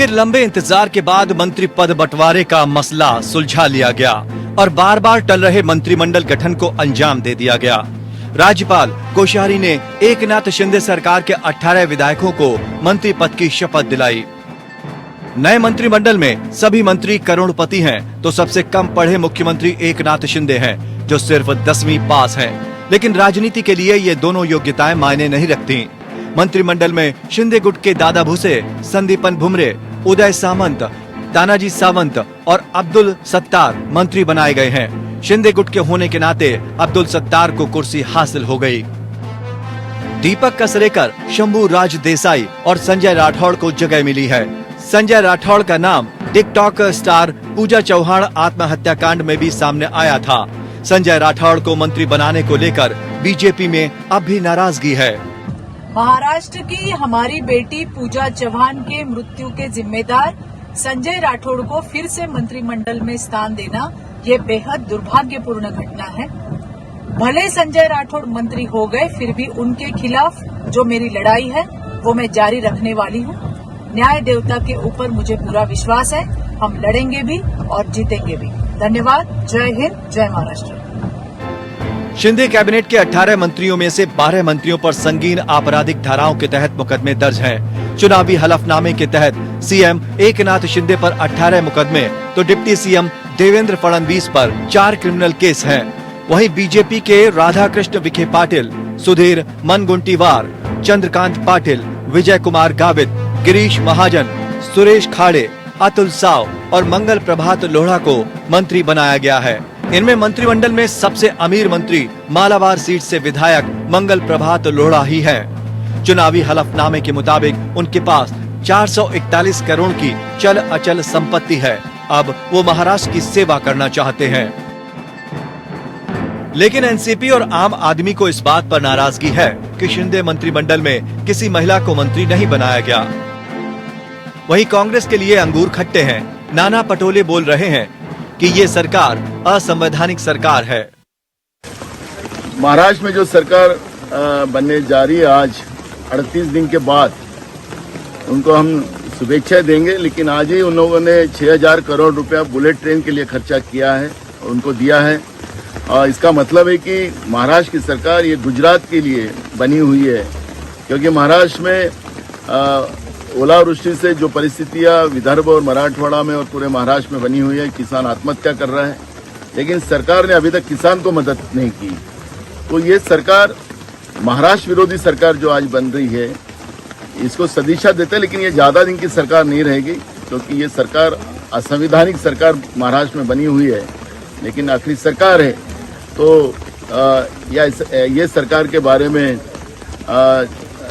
फिर लंबे इंतजार के बाद मंत्री पद बंटवारे का मसला सुलझा लिया गया और बार बार टल रहे मंत्रिमंडल गठन को अंजाम दे दिया गया। राज्यपाल कोश्यारी ने एकनाथ शिंदे सरकार के 18 विधायकों को मंत्री पद की शपथ दिलाई। नए मंत्रिमंडल में सभी मंत्री करोड़पति हैं, तो सबसे कम पढ़े मुख्यमंत्री एकनाथ शिंदे हैं, जो सिर्फ 10वीं पास हैं। लेकिन राजनीति के लिए ये दोनों योग्यताएं मायने नहीं रखती। मंत्रिमंडल में शिंदे गुट के दादा भुसे, संदीपन भुमरे, उदय सामंत, तानाजी सावंत और अब्दुल सत्तार मंत्री बनाए गए हैं। शिंदे गुट के होने के नाते अब्दुल सत्तार को कुर्सी हासिल हो गई। दीपक कसरेकर, शंभू राज देसाई और संजय राठौड़ को जगह मिली है। संजय राठौड़ का नाम टिकटॉक स्टार पूजा चौहान आत्महत्याकांड में भी सामने आया था। संजय राठौड़ को मंत्री बनाने को लेकर बीजेपी में अब भी नाराजगी है। महाराष्ट्र की हमारी बेटी पूजा चौहान के मृत्यु के जिम्मेदार संजय राठौड़ को फिर से मंत्रिमंडल में स्थान देना ये बेहद दुर्भाग्यपूर्ण घटना है। भले संजय राठौड़ मंत्री हो गए, फिर भी उनके खिलाफ जो मेरी लड़ाई है वो मैं जारी रखने वाली हूँ। न्याय देवता के ऊपर मुझे पूरा विश्वास है। हम लड़ेंगे भी और जीतेंगे भी। धन्यवाद। जय हिंद, जय महाराष्ट्र। शिंदे कैबिनेट के 18 मंत्रियों में से 12 मंत्रियों पर संगीन आपराधिक धाराओं के तहत मुकदमे दर्ज हैं। चुनावी हलफनामे के तहत सीएम एकनाथ शिंदे पर 18 मुकदमे, तो डिप्टी सीएम देवेंद्र फडणवीस पर 4 क्रिमिनल केस हैं। वहीं बीजेपी के राधाकृष्ण विखे पाटिल, सुधीर मनगुंटीवार, चंद्रकांत पाटिल, विजय कुमार गावित, गिरीश महाजन, सुरेश खाड़े, अतुल साव और मंगल प्रभात लोढ़ा को मंत्री बनाया गया है। इनमें मंत्रिमंडल में सबसे अमीर मंत्री मालाबार सीट से विधायक मंगल प्रभात लोढ़ा ही है। चुनावी हलफनामे के मुताबिक उनके पास 441 करोड़ की चल अचल संपत्ति है। अब वो महाराष्ट्र की सेवा करना चाहते हैं। लेकिन एनसीपी और आम आदमी को इस बात पर नाराजगी है कि शिंदे मंत्रिमंडल में किसी महिला को मंत्री नहीं बनाया गया। वहीं कांग्रेस के लिए अंगूर खट्टे हैं। नाना पटोले बोल रहे हैं कि ये सरकार असंवैधानिक सरकार है। महाराष्ट्र में जो सरकार बनने जा रही है, आज 38 दिन के बाद उनको हम शुभेच्छाएं देंगे। लेकिन आज ही उन लोगों ने 6000 करोड़ रुपया बुलेट ट्रेन के लिए खर्चा किया है, उनको दिया है। इसका मतलब है कि महाराष्ट्र की सरकार ये गुजरात के लिए बनी हुई है, क्योंकि महाराष्ट्र में ओलावृष्टि से जो परिस्थितियां विदर्भ और मराठवाड़ा में और पूरे महाराष्ट्र में बनी हुई है, किसान आत्महत्या कर रहा है, लेकिन सरकार ने अभी तक किसान को मदद नहीं की। तो ये सरकार महाराष्ट्र विरोधी सरकार जो आज बन रही है, इसको सदिच्छा देते हैं। लेकिन ये ज्यादा दिन की सरकार नहीं रहेगी, क्योंकि ये सरकार असंवैधानिक सरकार महाराष्ट्र में बनी हुई है, लेकिन आखिरी सरकार है। तो ये सरकार के बारे में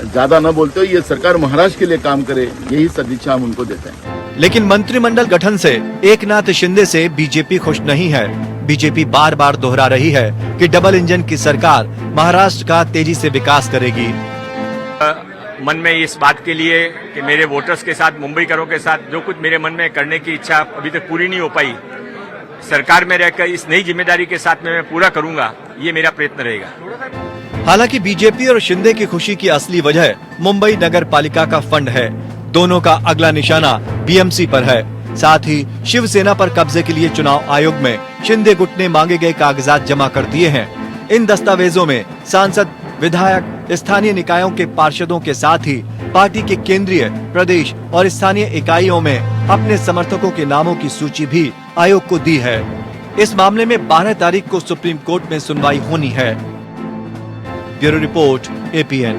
ज्यादा न बोलते हो, ये सरकार महाराष्ट्र के लिए काम करे, यही सदिच्छा हम उनको देते हैं। लेकिन मंत्रिमंडल गठन से एकनाथ शिंदे से बीजेपी खुश नहीं है। बीजेपी बार बार दोहरा रही है कि डबल इंजन की सरकार महाराष्ट्र का तेजी से विकास करेगी। मन में इस बात के लिए कि मेरे वोटर्स के साथ, मुंबईकरों के साथ जो कुछ मेरे मन में करने की इच्छा अभी तक पूरी नहीं हो पाई, सरकार में रहकर इस नई जिम्मेदारी के साथ में मैं पूरा करूंगा, ये मेरा प्रयत्न रहेगा। हालांकि बीजेपी और शिंदे की खुशी की असली वजह मुंबई नगर पालिका का फंड है। दोनों का अगला निशाना बीएमसी पर है। साथ ही शिवसेना पर कब्जे के लिए चुनाव आयोग में शिंदे गुट ने मांगे गए कागजात जमा कर दिए हैं। इन दस्तावेजों में सांसद, विधायक, स्थानीय निकायों के पार्षदों के साथ ही पार्टी के केंद्रीय, प्रदेश और स्थानीय इकाइयों में अपने समर्थकों के नामों की सूची भी आयोग को दी है। इस मामले में 12 तारीख को सुप्रीम कोर्ट में सुनवाई होनी है। Bureau report, APN।